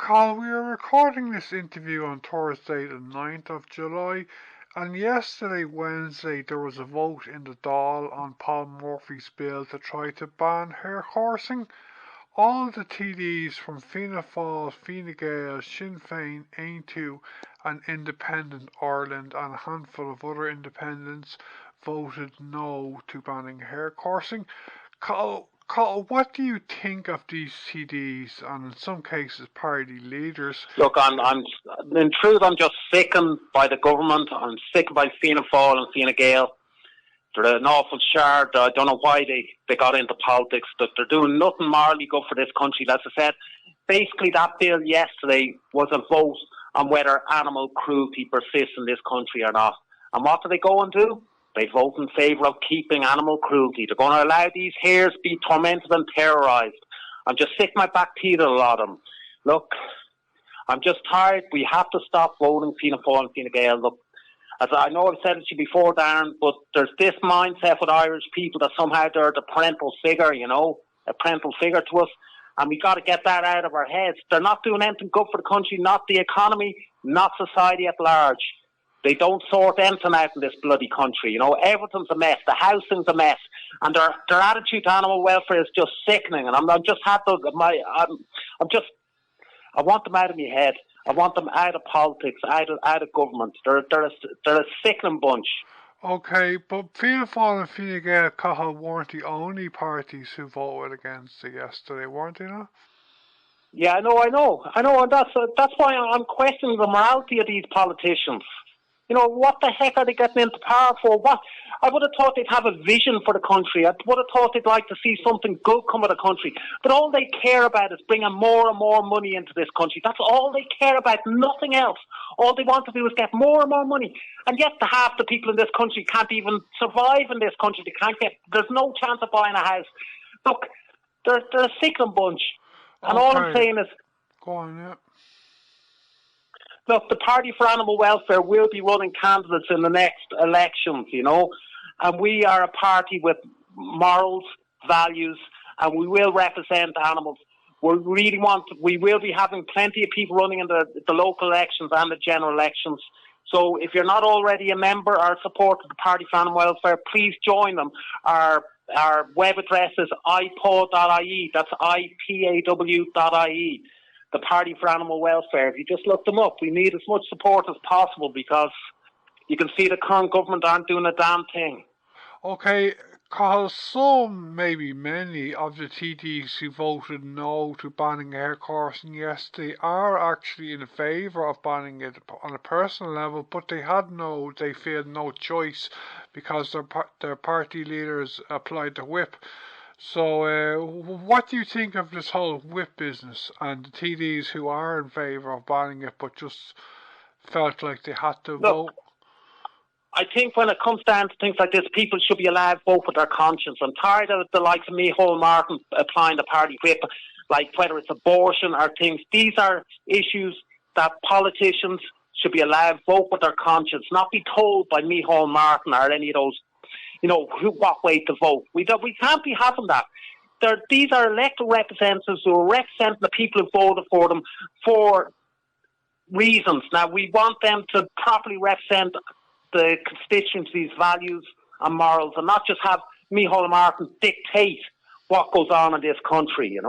Carl, we are recording this interview on Thursday, the 9th of July, and yesterday, Wednesday, there was a vote in the Dáil on Paul Murphy's bill to try to ban hare coursing. All the TDs from Fianna Fáil, Fine Gael, Sinn Féin, Aontú, and Independent Ireland, and a handful of other independents voted no to banning hare coursing. Carl, what do you think of these TDs and in some cases party leaders? Look, in truth, I'm just sickened by the government. I'm sickened by Fianna Fáil and Fine Gael. They're an awful shard. I don't know why they got into politics. They're doing nothing morally good for this country. As I said, basically that bill yesterday was a vote on whether animal cruelty persists in this country or not. And what do they go and do? They vote in favour of keeping animal cruelty. They're going to allow these hares to be tormented and terrorised. I'm just sick my back teeth at a lot of them. Look, I'm just tired. We have to stop voting Fianna Fáil and Fine Gael. Look, as I know I've said it to you before, Darren, but there's this mindset with Irish people that somehow they're the parental figure, a parental figure to us. And we got to get that out of our heads. They're not doing anything good for the country, not the economy, not society at large. They don't sort anything out in this bloody country. Everything's a mess. The housing's a mess. And their attitude to animal welfare is just sickening. And I'm just happy. I want them out of my head. I want them out of politics, out of government. They're a sickening bunch. Okay, but Fianna Fáil and Fine Gael, Cathal, weren't the only parties who voted against it yesterday, weren't they not? Yeah, I know. And that's why I'm questioning the morality of these politicians. What the heck are they getting into power for? I would have thought they'd have a vision for the country. I would have thought they'd like to see something good come of the country. But all they care about is bringing more and more money into this country. That's all they care about, nothing else. All they want to do is get more and more money. And yet the half the people in this country can't even survive in this country. There's no chance of buying a house. Look, they're a sickening bunch. And all I'm saying is... Go on, yeah. Look, the Party for Animal Welfare will be running candidates in the next elections, and we are a party with morals, values, and we will represent animals. We will be having plenty of people running in the local elections and the general elections. So if you're not already a member or a supporter of the Party for Animal Welfare, please join them. Our web address is ipaw.ie. That's ipaw.ie. The Party for Animal Welfare. If you just look them up, we need as much support as possible because you can see the current government aren't doing a damn thing. Okay, Carl, some, maybe many, of the TDs who voted no to banning hare coursing yesterday are actually in favour of banning it on a personal level, but they feel no choice because their party leaders applied the whip. So, what do you think of this whole whip business and the TDs who are in favour of banning it but just felt like they had to vote? I think when it comes down to things like this, people should be allowed to vote with their conscience. I'm tired of the likes of Micheál Martin applying the party whip, like whether it's abortion or things. These are issues that politicians should be allowed to vote with their conscience, not be told by Micheál Martin or any of those what way to vote. We can't be having that. These are elected representatives who are representing the people who voted for them for reasons. Now, we want them to properly represent the constituency's values and morals and not just have Micheál Martin dictate what goes on in this country,